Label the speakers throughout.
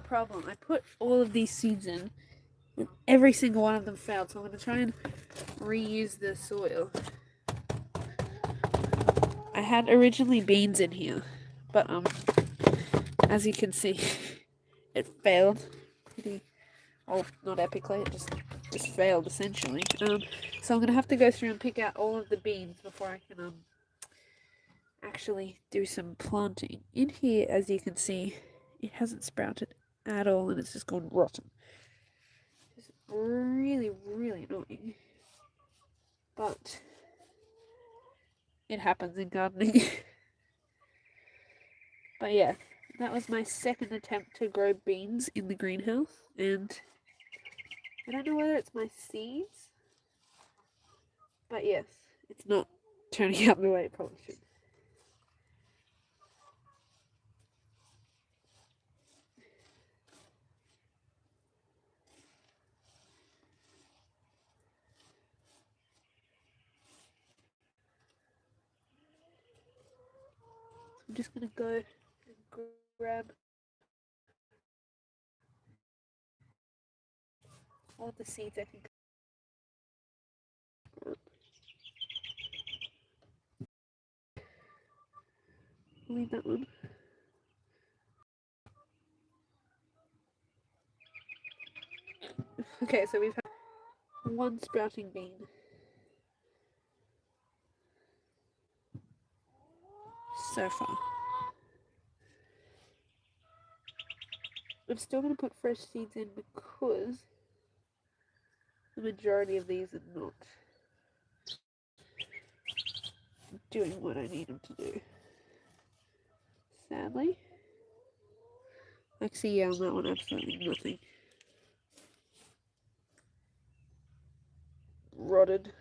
Speaker 1: problem. I put all of these seeds in, and every single one of them failed, so I'm going to try and reuse the soil. I had originally beans in here, but as you can see, it failed. Oh, not epically, it just failed essentially. So I'm gonna have to go through and pick out all of the beans before I can actually do some planting. In here, as you can see, it hasn't sprouted at all, and it's just gone rotten. It's really, really annoying, but it happens in gardening. But yeah, that was my second attempt to grow beans in the greenhouse, and I don't know whether it's my seeds, but yes, it's not turning out the way it probably should. I'm just gonna go and grab all the seeds I can. Leave that one. Okay, so we've had one sprouting bean. So far. I'm still going to put fresh seeds in because the majority of these are not doing what I need them to do. Sadly. Actually, yeah, on that one, absolutely nothing. Rotted.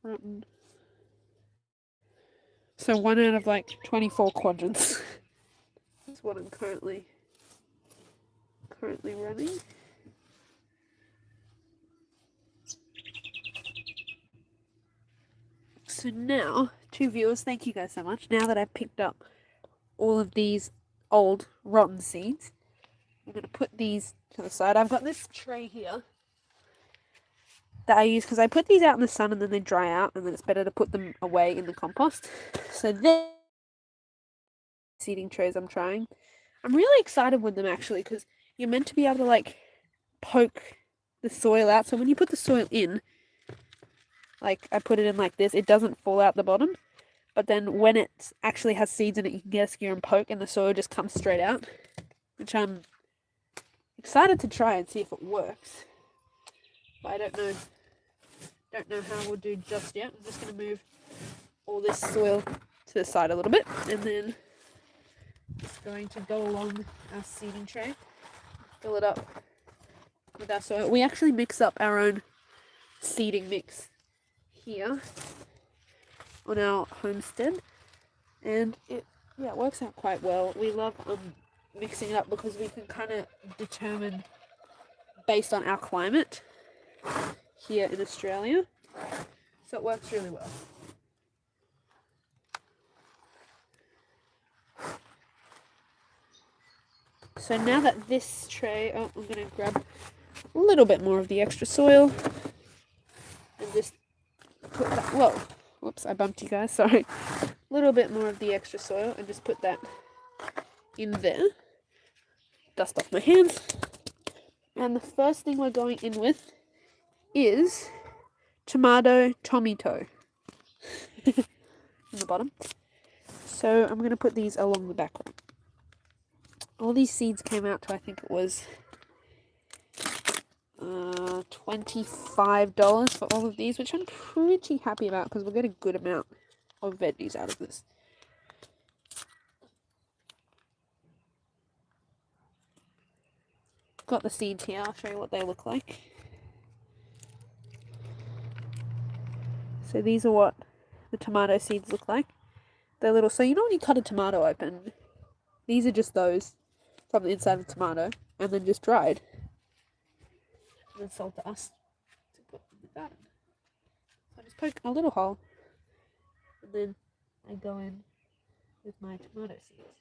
Speaker 1: Rotten. So 1 out of like 24 quadrants. That's what I'm currently running. So now, to viewers, thank you guys so much. Now that I've picked up all of these old rotten seeds, I'm going to put these to the side. I've got this tray here that I use because I put these out in the sun and then they dry out, and then it's better to put them away in the compost. So then, seeding trays I'm trying. I'm really excited with them actually because you're meant to be able to like poke the soil out. So when you put the soil in, like I put it in like this, it doesn't fall out the bottom. But then when it actually has seeds in it, you can get a skewer and poke and the soil just comes straight out. Which I'm excited to try and see if it works. But I don't know how we'll do just yet. I'm just going to move all this soil to the side a little bit. And then it's going to go along our seeding tray. Fill it up with our soil. We actually mix up our own seeding mix here on our homestead, and it works out quite well. We love mixing it up because we can kind of determine based on our climate here in Australia, so it works really well. So now that this tray, I'm going to grab a little bit more of the extra soil and just put that, whoa, whoops, I bumped you guys, sorry. A little bit more of the extra soil and just put that in there. Dust off my hands. And the first thing we're going in with is tomato in the bottom. So I'm going to put these along the back. All these seeds came out to, I think it was $25 for all of these, which I'm pretty happy about because we'll get a good amount of veggies out of this. Got the seeds here, I'll show you what they look like. So these are what the tomato seeds look like. They're little, so you know when you cut a tomato open, these are just those from the inside of the tomato, and then just dried. And then sold to us to put in the garden. So I just poke a little hole, and then I go in with my tomato seeds.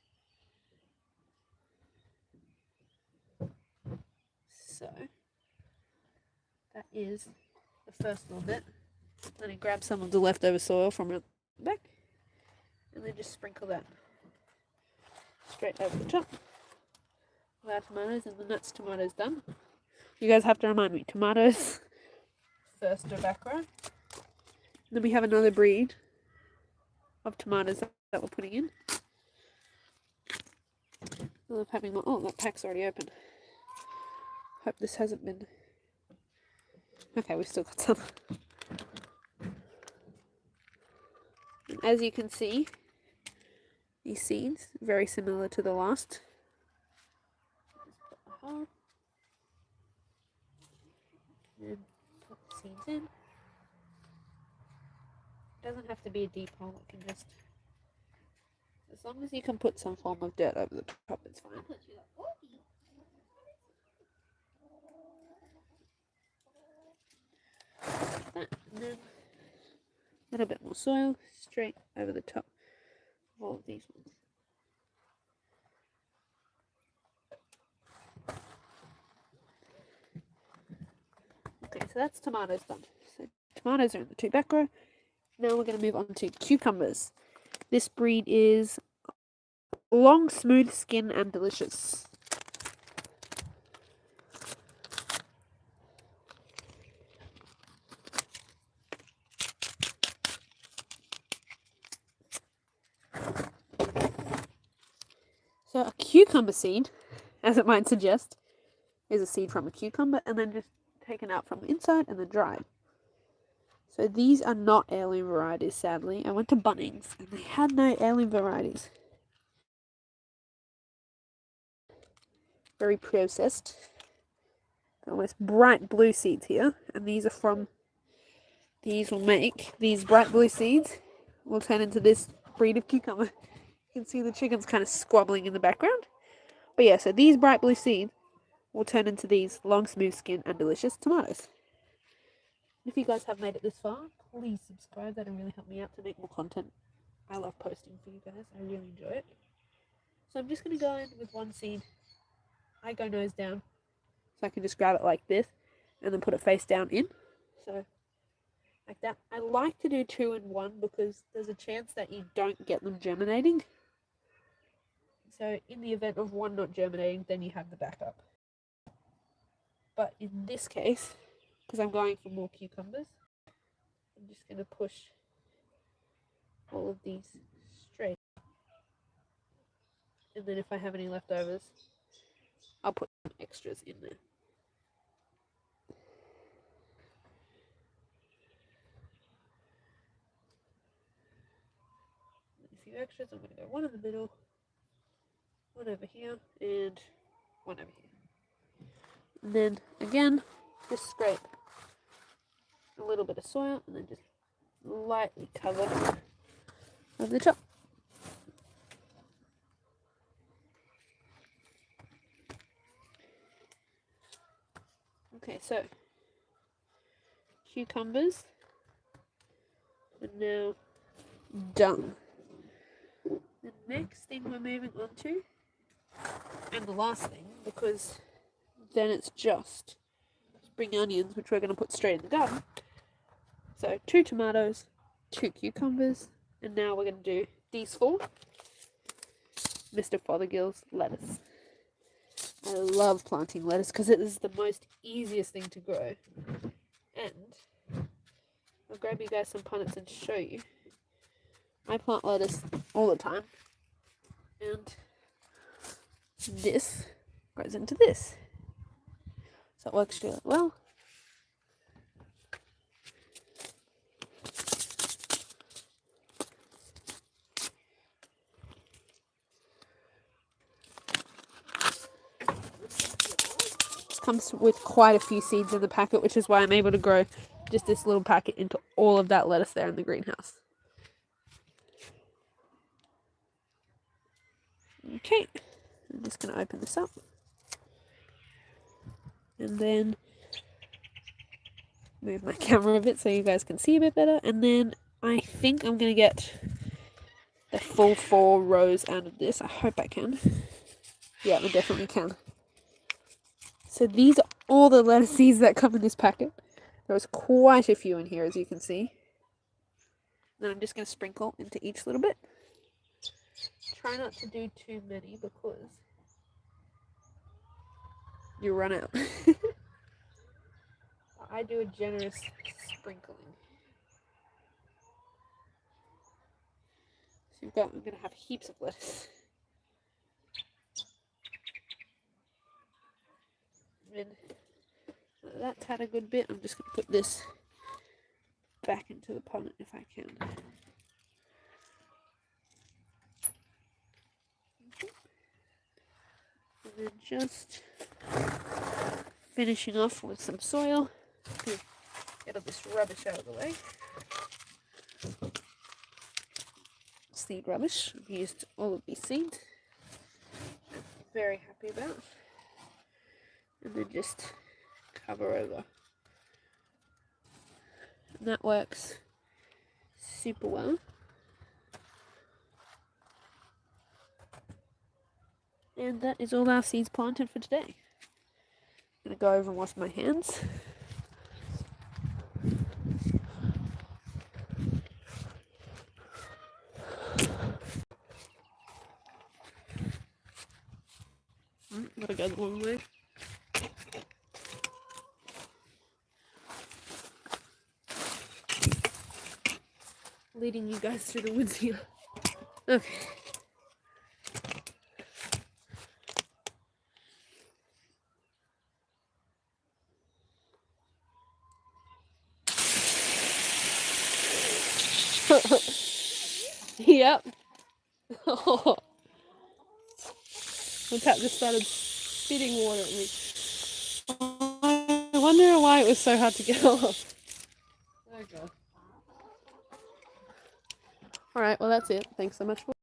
Speaker 1: so that is the first little bit. Then I grab some of the leftover soil from the back, and then just sprinkle that straight over the top of our tomatoes, and then that's tomatoes done. You guys have to remind me, tomatoes first or back row. Then we have another breed of tomatoes that we're putting in. I love having my, oh, that pack's already open. Hope this hasn't been, okay, we've still got some. And as you can see, these seeds, very similar to the last. And put the seeds in. It doesn't have to be a deep hole, it can just, as long as you can put some form of dirt over the top, it's fine. That, and then a little bit more soil straight over the top of all of these ones. Okay, so that's tomatoes done. So tomatoes are in the 2 back row. Now we're going to move on to cucumbers. This breed is long, smooth skin and delicious. So a cucumber seed, as it might suggest, is a seed from a cucumber and then just taken out from the inside and then dried. So these are not heirloom varieties, sadly. I went to Bunnings and they had no heirloom varieties. Very processed. Almost bright blue seeds here, and these are from, these will make, these bright blue seeds will turn into this breed of cucumber. You can see the chickens kind of squabbling in the background. But yeah, so these bright blue seeds will turn into these long, smooth skin and delicious tomatoes. If you guys have made it this far, please subscribe. That'll really help me out to make more content. I love posting for you guys. I really enjoy it. So I'm just going to go in with one seed. I go nose down. So I can just grab it like this and then put it face down in. So like that. I like to do 2 in 1 because there's a chance that you don't get them germinating. So in the event of one not germinating, then you have the backup. But in this case, because I'm going for more cucumbers, I'm just going to push all of these straight. And then if I have any leftovers, I'll put some extras in there. A few extras, I'm going to go one in the middle, one over here, and one over here. And then again, just scrape a little bit of soil and then just lightly cover over the top. Okay, so cucumbers are now done. The next thing we're moving on to, and the last thing, because then it's just spring onions, which we're going to put straight in the garden. So 2 tomatoes, 2 cucumbers, and now we're going to do these 4 Mr. Fothergill's lettuce. I love planting lettuce because it is the most easiest thing to grow. And I'll grab you guys some punnets and show you. I plant lettuce all the time. And this goes into this. So it works really well. This comes with quite a few seeds in the packet, which is why I'm able to grow just this little packet into all of that lettuce there in the greenhouse. Okay, I'm just going to open this up. And then move my camera a bit so you guys can see a bit better. And then I think I'm going to get the full 4 rows out of this. I hope I can. Yeah, I definitely can. So these are all the lettuce seeds that come in this packet. There was quite a few in here, as you can see. Then I'm just going to sprinkle into each little bit. Try not to do too many because you run out. I do a generous sprinkling. So I'm going to have heaps of lettuce. And that's had a good bit. I'm just going to put this back into the pot if I can. And then just finishing off with some soil to get all this rubbish out of the way. Seed rubbish. I've used all of these seeds. I'm very happy about. And then just cover over. And that works super well. And that is all our seeds planted for today. I'm going to go over and wash my hands. Gotta go the wrong way. Leading you guys through the woods here. Okay. Yep. Oh. The tap just started spitting water at me. I wonder why it was so hard to get off. Oh god. Alright, well that's it. Thanks so much for